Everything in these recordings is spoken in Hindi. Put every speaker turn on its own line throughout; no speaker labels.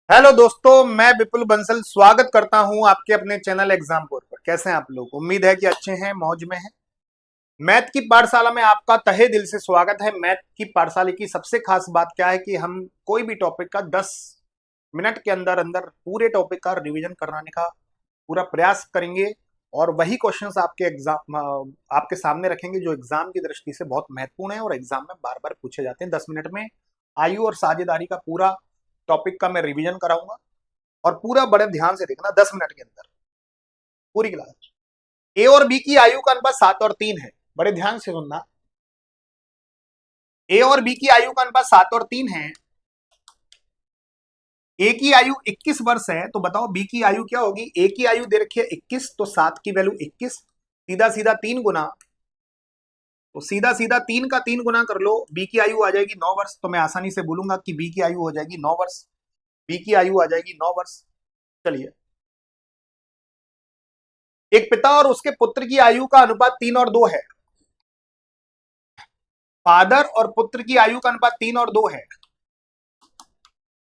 हेलो दोस्तों, मैं विपुल बंसल स्वागत करता हूं आपके अपने चैनल एग्जाम बोर्ड पर। कैसे हैं आप लोग? उम्मीद है कि अच्छे हैं, मौज में हैं। मैथ की पाठशाला में आपका तहे दिल से स्वागत है। मैथ की पाठशाला की सबसे खास बात क्या है कि हम कोई भी टॉपिक का 10 मिनट के अंदर अंदर पूरे टॉपिक का रिवीजन कराने का पूरा प्रयास करेंगे और वही क्वेश्चंस आपके एग्जाम आपके सामने रखेंगे जो एग्जाम की दृष्टि से बहुत महत्वपूर्ण है और एग्जाम में बार बार पूछे जाते हैं। 10 मिनट में आयु और साझेदारी का पूरा टॉपिक का मैं रिवीजन कराऊंगा और पूरा बड़े ध्यान से देखना। 10 मिनट के अंदर पूरी क्लास। ए और बी की आयु का अनुपात 7 और 3 है। बड़े ध्यान से सुनना। ए और बी की आयु का अनुपात 7 और 3 है। ए की आयु 21 वर्ष है, तो बताओ बी की आयु क्या होगी? ए की आयु दे रखी है 21, तो 7 की वैल्यू 21। सीधा सीधा 3 गुना, तो सीधा सीधा 3 का 3 गुना कर लो, बी की आयु आ जाएगी 9 वर्ष। तो मैं आसानी से बोलूंगा कि बी की आयु हो जाएगी 9 वर्ष। बी की आयु आ जाएगी 9 वर्ष। चलिए, एक पिता और उसके पुत्र की आयु का अनुपात 3 और 2 है। फादर और पुत्र की आयु का अनुपात 3 और 2 है।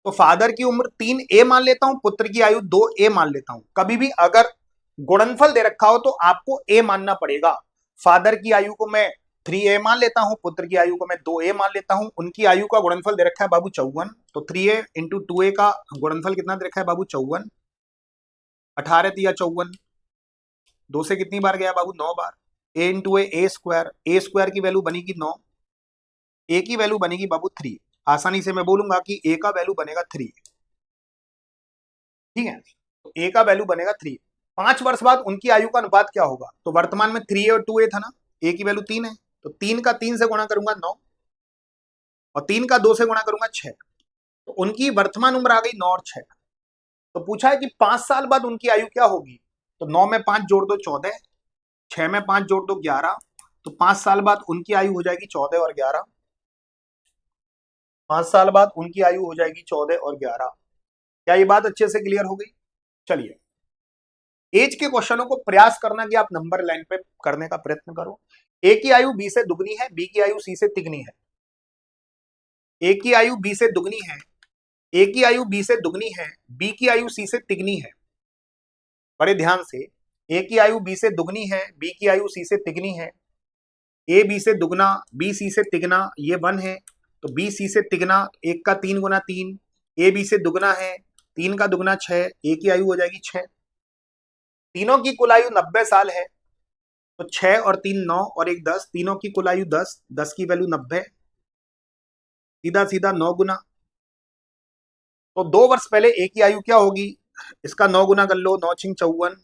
तो फादर की उम्र 3A मान लेता हूं, पुत्र की आयु 2A मान लेता हूं। कभी भी अगर गुणनफल दे रखा हो तो आपको A मानना पड़ेगा। फादर की आयु को मैं 3A मान लेता हूं, पुत्र की आयु को मैं 2A मान लेता हूं। उनकी आयु का गुणनफल दे रखा है बाबू 54, तो 3A इंटू 2A का गुणनफल कितना दे रखा है बाबू? 54। 18 तिया 54, 2 से कितनी बार गया बाबू? 9 बार। ए इंटू ए स्क्वायर, ए स्क्वायर की वैल्यू बनेगी 9, ए की वैल्यू बनेगी बाबू 3। आसानी से मैं बोलूंगा कि ए का वैल्यू बनेगा 3। ठीक है, तो ए का वैल्यू बनेगा 3। 5 वर्ष बाद उनकी आयु का अनुपात क्या होगा? तो वर्तमान में 3A और 2A था ना, ए की वैल्यू 3 है, तो 3 का 3 से गुणा करूंगा 9, और 3 का 2 से गुणा करूंगा 6। तो उनकी वर्तमान उम्र आ गई 9 और 6। तो पूछा है कि 5 साल बाद उनकी आयु क्या होगी? तो 9 में 5 जोड़ दो 14, 6 में 5 जोड़ दो 11। तो 5 साल बाद उनकी आयु हो जाएगी 14 और 11। 5 साल बाद उनकी आयु हो जाएगी 14 और 11। क्या ये बात अच्छे से क्लियर हो गई? चलिए, एज के क्वेश्चनों को प्रयास करना कि आप नंबर लाइन पे करने का प्रयत्न करो। ए की आयु बी से दुगनी है, बी की आयु सी से तिगनी है। ए की आयु बी से दुगनी है, ए की आयु बी से दुगनी है, बी की आयु सी से तिगनी है। बड़े ध्यान से, ए की आयु बी से दुगनी है, बी की आयु सी से तिगनी है। ए बी से दुगना, बी सी से तिगना, ये 1 है। तो बी सी से तिगना, 1 का 3 गुना 3। ए बी से दुगना है, 3 का दुगना 6, ए की आयु हो जाएगी 6। तीनों की कुल आयु 90 साल है, तो 6 और 3 9 और 1 10, तीनों की कुल आयु 10, 10 की वैल्यू 90। सीधा सीधा 9 गुना, तो 2 वर्ष पहले ए की आयु क्या होगी? इसका 9 गुना कर लो, 9 × 54।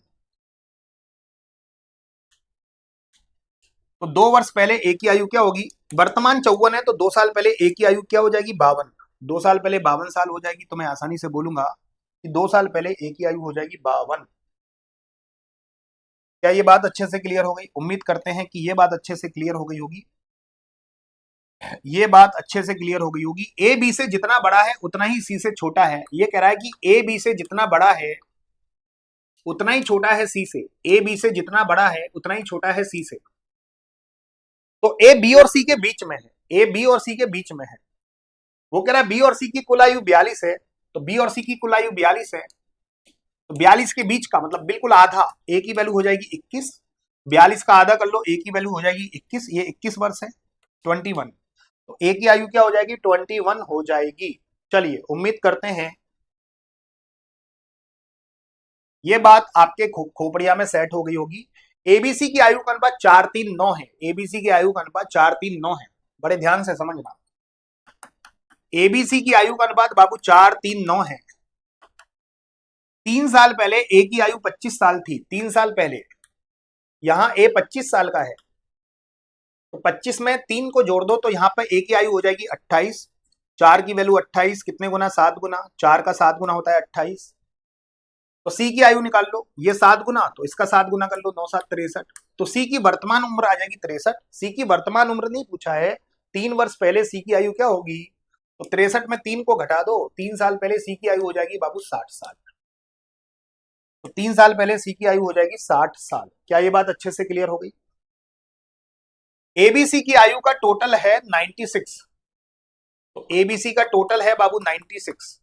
तो 2 वर्ष पहले ए की आयु क्या होगी? वर्तमान 54 है, तो 2 साल पहले ए की आयु क्या हो जाएगी? 52। 2 साल पहले 52 साल हो जाएगी, तो मैं आसानी से बोलूंगा कि 2 साल पहले ए की आयु हो जाएगी 52। क्या ये बात अच्छे से क्लियर हो गई? उम्मीद करते हैं कि ये बात अच्छे से क्लियर हो गई होगी। ये बात अच्छे से क्लियर हो गई होगी। ए बी से जितना बड़ा है उतना ही सी से छोटा है। ये कह रहा है कि ए बी से जितना बड़ा है उतना ही छोटा है सी से। ए बी से जितना बड़ा है उतना ही छोटा है सी से। तो ए बी और सी के बीच में है, ए बी और सी के बीच में है। वो कह रहा है बी और सी की कुल आयु 42 है, तो बी और सी की कुल आयु 42 है, तो 42 के बीच का मतलब बिल्कुल आधा। ए की वैल्यू हो जाएगी 21, 42 का आधा कर लो, ए की वैल्यू हो जाएगी 21, ये 21 वर्ष है, 21। तो ए की आयु क्या हो जाएगी? 21 हो जाएगी। चलिए, उम्मीद करते हैं ये बात आपके खोपड़िया में सेट हो गई होगी। एबीसी की आयु का अनुपात 4 3 9 है। एबीसी की आयु का अनुपात 4 3 9 है। बड़े ध्यान से समझना, एबीसी की आयु का अनुपात बाबू 4 3 9 है। 3 साल पहले ए की आयु 25 साल थी, 3 साल पहले। यहां ए 25 साल का है, तो 25 में 3 को जोड़ दो, तो यहां पर ए की आयु हो जाएगी 28। 4 की वैल्यू 28, कितने गुना? 7 गुना। 4 का 7 गुना होता है 28। तो सी की आयु निकाल लो, ये 7 गुना, तो इसका 7 गुना कर लो, 9 7 63। तो सी की वर्तमान उम्र आ जाएगी 63। सी की वर्तमान उम्र नहीं पूछा है, 3 वर्ष पहले सी की आयु क्या होगी? तो 63 में 3 को घटा दो, 3 साल पहले सी की आयु हो जाएगी बाबू 60 साल। तो 3 साल पहले सी की आयु हो जाएगी 60 साल। क्या ये बात अच्छे से क्लियर हो गई? एबीसी की आयु का टोटल है 96, तो एबीसी का टोटल है बाबू 96।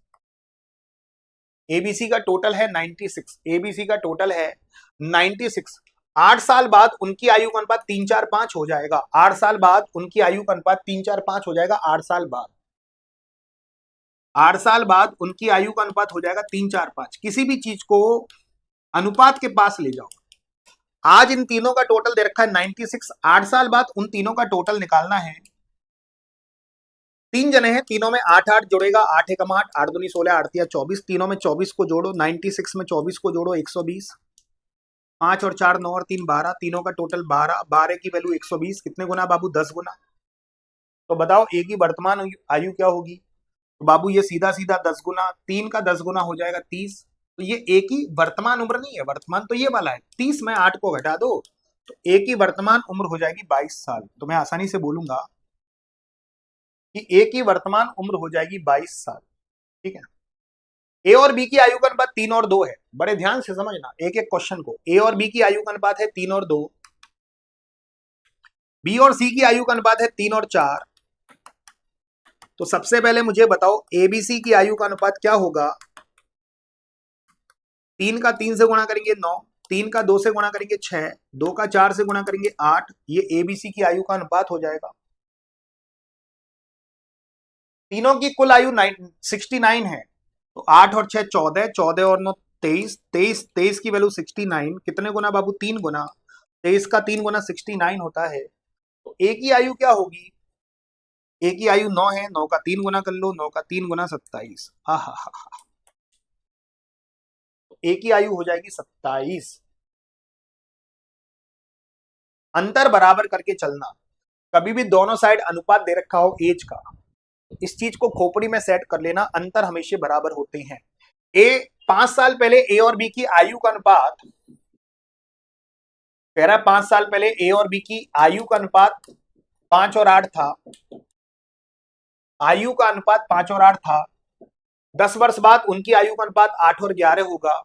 एबीसी का टोटल है 96, एबीसी का टोटल है 96। 8 साल बाद उनकी आयु का अनुपात 3-4-5 हो जाएगा। 8 साल बाद उनकी आयु का अनुपात 3-4-5 हो जाएगा। 8 साल बाद, 8 साल बाद उनकी आयु का अनुपात हो जाएगा 3-4-5। किसी भी चीज को अनुपात के पास ले जाओ। आज इन तीनों का टोटल दे रखा है 96। 8 साल बाद उन तीनों का टोटल निकालना है। 3 जने हैं, तीनों में 8-8 जुड़ेगा। 8 एकम 8, 8 दूनी 16, 8 तिया 24। तीनों में 24 को जोड़ो, 96 में 24 को जोड़ो 120। 5 और 4 9 और 3 12, तीनों का टोटल 12। 12 की वैल्यू 120। कितने गुना बाबू? 10 गुना। तो बताओ ए की वर्तमान आयु क्या होगी? तो बाबू ये सीधा सीधा 10 गुना, 3 का 10 गुना हो जाएगा 30। तो ये ए की वर्तमान उम्र नहीं है, वर्तमान तो ये वाला है। 30 में 8 को घटा दो तो ए की वर्तमान उम्र हो जाएगी 22 साल। तो मैं आसानी से बोलूंगा कि ए की वर्तमान उम्र हो जाएगी 22 साल। ठीक है। ए और बी की आयु का अनुपात 3 और 2 है। बड़े ध्यान से समझना एक एक क्वेश्चन को। ए और बी की आयु का अनुपात है 3 और 2। बी और सी की आयु का अनुपात है 3 और 4। तो सबसे पहले मुझे बताओ एबीसी की आयु का अनुपात क्या होगा? 3 का 3 से गुणा करेंगे 9, 3 का 2 से गुणा करेंगे 6, 2 का 4 से गुणा करेंगे 8। ये एबीसी की आयु का अनुपात हो जाएगा। तीनों की कुल आयु 69 है। तो 8 और 6 14, 14 और 9 23, 23, 23 की वैल्यू 69। कितने गुना बाबू? 3 गुना। 23 का 3 गुना 69 होता है। तो ए की आयु क्या होगी? ए की आयु 9 है, 9 का 3 गुना कर लो, 9 का 3 गुना 27। हा हा हा। ए की आयु हो जाएगी 27। अंतर बराबर करके चलना। कभी भी दोनों साइड अनुपात दे रखा हो एज का, इस चीज को खोपड़ी में सेट कर लेना, अंतर हमेशा बराबर होते हैं। ए 5 साल पहले ए और बी की आयु का अनुपात, कह रहा है 5 साल पहले ए और बी की आयु का अनुपात 5 और 8 था। आयु का अनुपात 5 और 8 था। 10 वर्ष बाद उनकी आयु का अनुपात 8 और 11 होगा।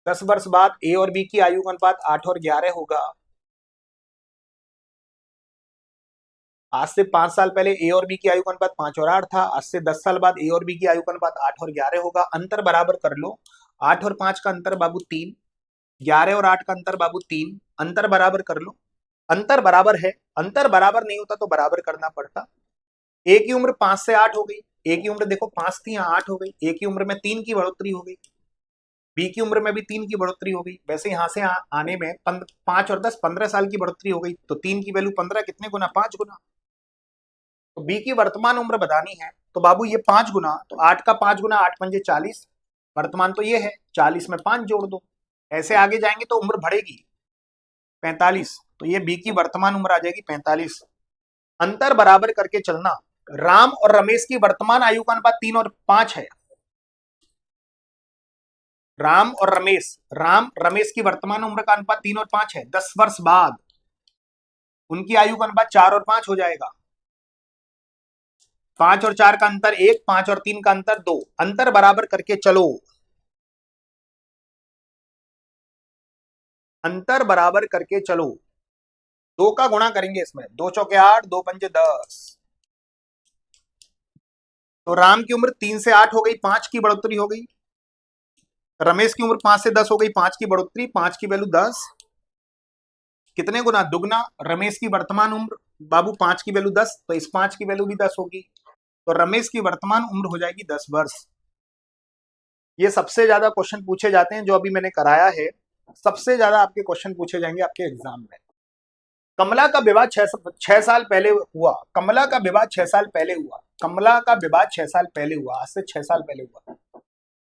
10 वर्ष बाद ए और बी की आयु का अनुपात 8 और 11 होगा। आज से 5 साल पहले ए और बी की आयु का अनुपात 5 और 8 था। आज से 10 साल बाद ए और बी की आयु का अनुपात 8 और 11 होगा। अंतर बराबर कर लो। 8 और 5 का अंतर बाबू 3, 11 और 8 का अंतर बाबू 3। अंतर बराबर कर लो। अंतर बराबर है, अंतर बराबर नहीं होता तो बराबर करना पड़ता। ए की उम्र 5 से 8 हो गई। ए की उम्र देखो 5 थी, यहाँ 8 हो गई। ए की उम्र में 3 की बढ़ोतरी हो गई। बी की उम्र में भी 3 की बढ़ोतरी हो गई। वैसे यहां से आने में 5 और 10 15 साल की बढ़ोतरी हो गई। तो 3 की वैल्यू 15, कितने गुना? 5 गुना। तो बी की वर्तमान उम्र बतानी है तो बाबू ये 5 गुना, तो 8 का 5 गुना 8 पंजे 40। वर्तमान तो ये है, 40 में 5 जोड़ दो। ऐसे आगे जाएंगे तो उम्र बढ़ेगी 45। तो ये बी की वर्तमान उम्र आ जाएगी 45। अंतर बराबर करके चलना। राम और रमेश की वर्तमान आयु का अनुपात 3 और 5 है। राम और रमेश, राम रमेश की वर्तमान उम्र का अनुपात 3 और 5 है। 10 वर्ष बाद उनकी आयु का अनुपात 4 और 5 हो जाएगा। 5 और 4 का अंतर 1, 5 और 3 का अंतर 2। अंतर बराबर करके चलो। अंतर बराबर करके चलो। 2 का गुणा करेंगे इसमें, 2 चौके 8, 2 पंजे 10। तो राम की उम्र 3 से 8 हो गई, 5 की बढ़ोतरी हो गई। रमेश की उम्र 5 से 10 हो गई, 5 की बढ़ोतरी, 5 की वैल्यू 10। कितने गुना? दुगना। रमेश की वर्तमान उम्र बाबू 5 की वैल्यू 10, तो इस 5 की वैल्यू भी 10 होगी। तो रमेश की वर्तमान उम्र हो जाएगी 10 वर्ष। ये सबसे ज्यादा क्वेश्चन पूछे जाते हैं जो अभी मैंने कराया है। सबसे ज्यादा आपके क्वेश्चन पूछे जाएंगे आपके एग्जाम में। कमला का विवाह 6 साल पहले हुआ। कमला का विवाह 6 साल पहले हुआ। कमला का विवाह 6 साल पहले हुआ, आज से 6 साल पहले हुआ।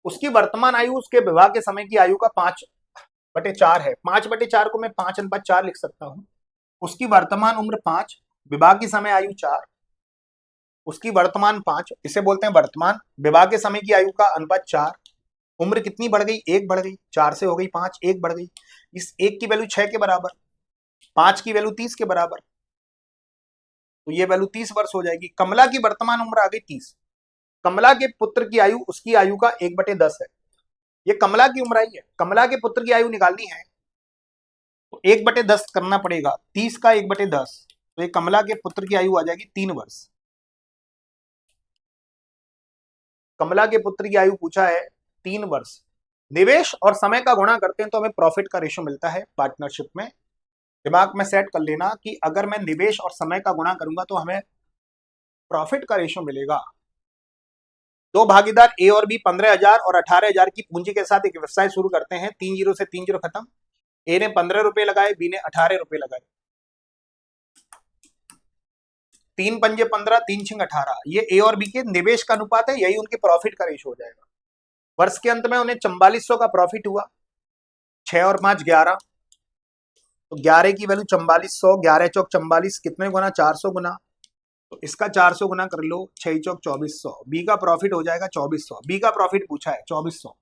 उसकी वर्तमान आयु उसके विवाह के समय की आयु का 5/4 है। 5/4 को मैं 5:4 लिख सकता हूं। उसकी वर्तमान उम्र 5, विवाह की समय आयु 4। उसकी वर्तमान 5, इसे बोलते हैं वर्तमान। विवाह के समय की आयु का अनुपात 4। उम्र कितनी बढ़ गई? 1 बढ़ गई। 4 से हो गई 5, 1 बढ़ गई। इस 1 की वैल्यू 6 के बराबर, 5 की वैल्यू 30 के बराबर, तो ये वैल्यू 30 वर्ष हो जाएगी। कमला की वर्तमान उम्र आ गई 30। कमला के पुत्र की आयु उसकी आयु का 1/10 है। ये कमला की उम्र आई है। कमला के पुत्र की आयु निकालनी है तो 1/10 करना पड़ेगा। 30 का 1/10, तो ये कमला के पुत्र की आयु आ जाएगी 3 वर्ष। कमला के पुत्र की आयु पूछा है 3 वर्ष निवेश और समय का गुणा करते हैं तो हमें प्रॉफिट का रेशो मिलता है पार्टनरशिप में। दिमाग में सेट कर लेना कि अगर मैं निवेश और समय का गुणा करूंगा तो हमें प्रॉफिट का रेशो मिलेगा। दो भागीदार ए और बी 15,000 और 18,000 की पूंजी के साथ एक व्यवसाय शुरू करते हैं। 3 जीरो से 3 जीरो खत्म। ए ने 15 रुपए लगाए, बी ने 18 रुपए लगाए। 3 पंजे 15, 3 छिंग 18। ये ए और बी के निवेश का अनुपात है, यही उनके प्रॉफिट का रेशो हो जाएगा। वर्ष के अंत में उन्हें 4400 का प्रॉफिट हुआ। 6 और 5 11, तो 11 की वैल्यू 4400, 11 चौक 44, कितने गुना? 400 गुना। तो इसका 400 गुना कर लो, 6 चौक 2400। बी का प्रॉफिट हो जाएगा 2400। बी का प्रॉफिट पूछा है 2400।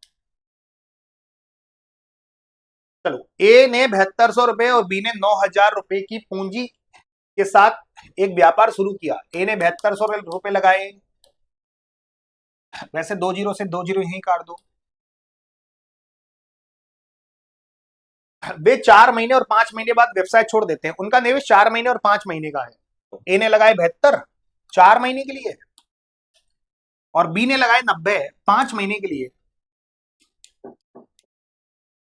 चलो, ए ने 7200 रुपए और बी ने 9000 रुपए की पूंजी के साथ एक व्यापार शुरू किया। ए ने 7200 रुपए लगाए, वैसे 2 जीरो से 2 जीरो यहीं काट दो। वे 4 महीने और 5 महीने बाद व्यवसाय छोड़ देते हैं। उनका निवेश 4 महीने और 5 महीने का है। तो ए ने लगाए 72 4 महीने के लिए और बी ने लगाए 90 5 महीने के लिए।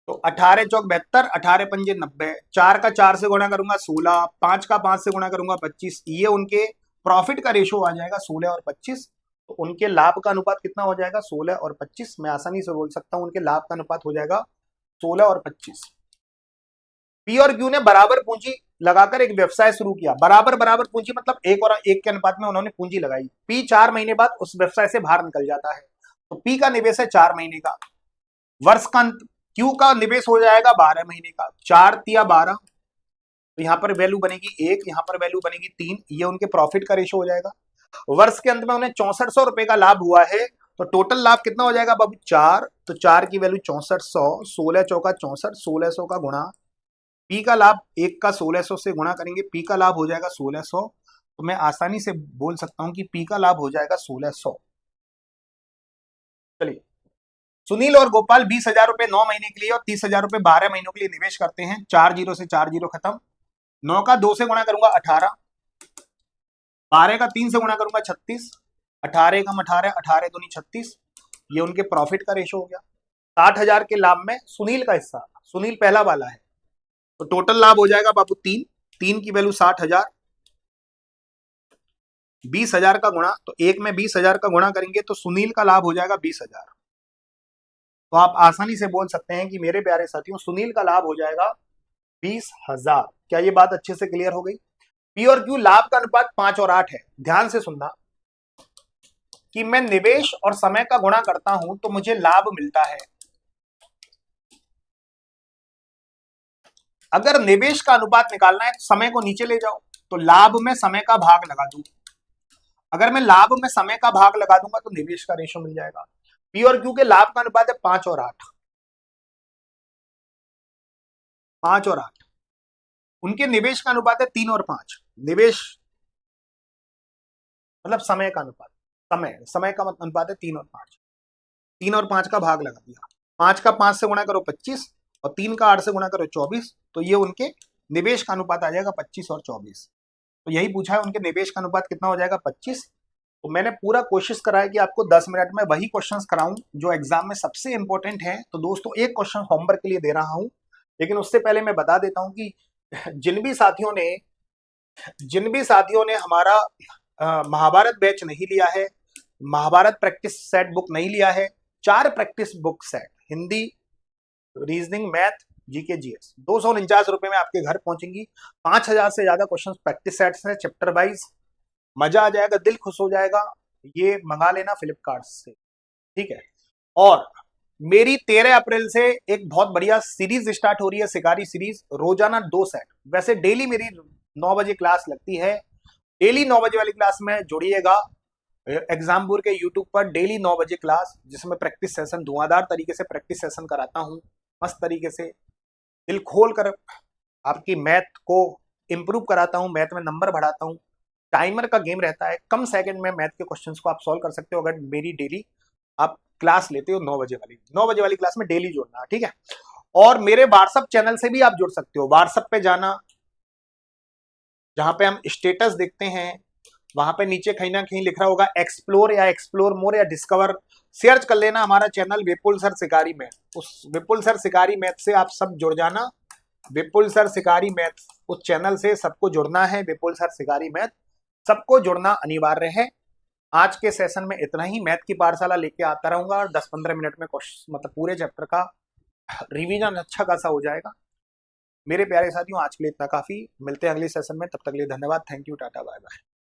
तो 18 चौक 72, 18 पंजे 90। 4 का 4 से गुणा करूंगा 16, 5 का 5 से गुणा करूंगा 25। ये उनके प्रॉफिट का रेशो आ जाएगा 16 और 25। तो उनके लाभ का अनुपात कितना हो जाएगा? 16 और 25। मैं आसानी से बोल सकता हूं उनके लाभ का अनुपात हो जाएगा 16 और 25। पी और क्यू ने बराबर पूंजी लगाकर एक व्यवसाय शुरू किया। बराबर बराबर पूंजी मतलब 1 और 1 के अनुपात में उन्होंने पूंजी लगाई। पी 4 महीने बाद उस व्यवसाय से बाहर निकल जाता है, तो पी का निवेश है 4 महीने का। वर्ष का क्यू का निवेश हो जाएगा 12 महीने का। 4 तिया 12, तो यहां पर वैल्यू बनेगी 1, यहां पर वैल्यू बनेगी 3। ये उनके प्रॉफिट का रेशो हो जाएगा। वर्ष के अंत में उन्हें 6400 रुपए का लाभ हुआ है, तो टोटल लाभ कितना हो जाएगा बाबू? 4। तो 4 की वैल्यू 6400, 16 चौका 64, 1600 का गुणा। पी का लाभ 1 का 1600 से गुणा करेंगे, पी का लाभ हो जाएगा 1600। तो मैं आसानी से बोल सकता हूं कि पी का लाभ हो जाएगा 1600। चलिए, सुनील और गोपाल 20,000 रुपए 9 महीने के लिए और 30,000 रुपए 12 महीनों के लिए निवेश करते हैं। 4 जीरो से 4 जीरो खत्म। 9 का 2 से गुणा करूंगा 18, 12 का 3 से गुणा करूंगा 36, 18 कम 18, 18 दूनी 36। ये उनके प्रॉफिट का रेशो हो गया। 60,000 के लाभ में सुनील का हिस्सा, सुनील पहला वाला है, तो टोटल लाभ हो जाएगा बाबू 3। 3 की वैल्यू 60,000, 20,000 का गुणा, तो एक में 20,000 का गुणा करेंगे तो सुनील का लाभ हो जाएगा 20,000। तो आप आसानी से बोल सकते हैं कि मेरे प्यारे साथियों, सुनील का लाभ हो जाएगा 20,000। क्या ये बात अच्छे से क्लियर हो गई? पी और क्यू लाभ का अनुपात 5 और 8 है। ध्यान से सुनना कि मैं निवेश और समय का गुणा करता हूं तो मुझे लाभ मिलता है। अगर निवेश का अनुपात निकालना है, समय को नीचे ले जाओ, तो लाभ में समय का भाग लगा दूं। अगर मैं लाभ में समय का भाग लगा दूंगा तो निवेश का रेशो मिल जाएगा। पी और क्यू के लाभ का अनुपात है 5 और 8। 5 और 8। उनके निवेश का अनुपात है 3 और 5। निवेश मतलब समय का अनुपात, समय का अनुपात है 3 और 5। 3 और 5 का भाग लगा दिया। 5 का 5 से गुणा करो 25 और 3 का 8 से गुणा करो 24। तो ये उनके निवेश का अनुपात आ जाएगा 25 और 24। तो यही पूछा है, उनके निवेश का अनुपात कितना हो जाएगा? 25। तो मैंने पूरा कोशिश करा है कि आपको 10 मिनट में वही क्वेश्चंस कराऊं जो एग्जाम में सबसे इंपॉर्टेंट है। तो दोस्तों, एक क्वेश्चन होमवर्क के लिए दे रहा हूं, लेकिन उससे पहले मैं बता देता हूं कि जिन भी साथियों ने हमारा महाभारत बैच नहीं लिया है, महाभारत प्रैक्टिस सेट बुक नहीं लिया है, 4 practice book set, Hindi, reasoning, math, GK, GS, 249 रुपए में आपके घर पहुंचेंगी। 5,000 से ज्यादा क्वेश्चन प्रैक्टिस सेट्स हैं, चैप्टर वाइज। मजा आ जाएगा, दिल खुश हो जाएगा। ये मंगा लेना फ्लिपकार्ट से, ठीक है। और मेरी 13 अप्रैल से एक बहुत बढ़िया सीरीज स्टार्ट हो रही है, शिकारी सीरीज। रोजाना 2 सेट। वैसे डेली मेरी 9 बजे क्लास लगती है। डेली 9 बजे वाली क्लास में जुड़िएगा। एग्जामपुर के यूट्यूब पर डेली 9 बजे क्लास, जिसमें प्रैक्टिस सेशन, धुआंधार तरीके से प्रैक्टिस सेशन कराता हूँ, मस्त तरीके से दिल खोल कर आपकी मैथ को इंप्रूव कराता हूँ, मैथ में नंबर बढ़ाता हूँ। टाइमर का गेम रहता है, कम सेकंड में मैथ के क्वेश्चंस को आप सॉल्व कर सकते हो अगर मेरी डेली आप क्लास लेते हो। 9 बजे वाली क्लास में डेली जुड़ना, ठीक है। और मेरे व्हाट्सएप चैनल से भी आप जुड़ सकते हो। व्हाट्सएप पे जाना, जहां पे हम स्टेटस देखते हैं, वहां पे नीचे कहीं ना कहीं लिख रहा होगा एक्सप्लोर या एक्सप्लोर मोर या डिस्कवर, सर्च कर लेना हमारा चैनल विपुल सर शिकारी मैथ। उस विपुल सर शिकारी मैथ से आप सब जुड़ जाना। विपुल सर शिकारी मैथ उस चैनल से सबको जुड़ना है। विपुल सर शिकारी मैथ सबको जुड़ना अनिवार्य है। आज के सेशन में इतना ही। मैथ की पाठशाला लेके आता रहूंगा और 10-15 मिनट में क्वेश्चन मतलब पूरे चैप्टर का रिवीजन अच्छा खासा हो जाएगा। मेरे प्यारे साथियों, आज के लिए इतना काफी। मिलते हैं अगले सेशन में, तब तक के लिए धन्यवाद। Thank you, tata, bye bye.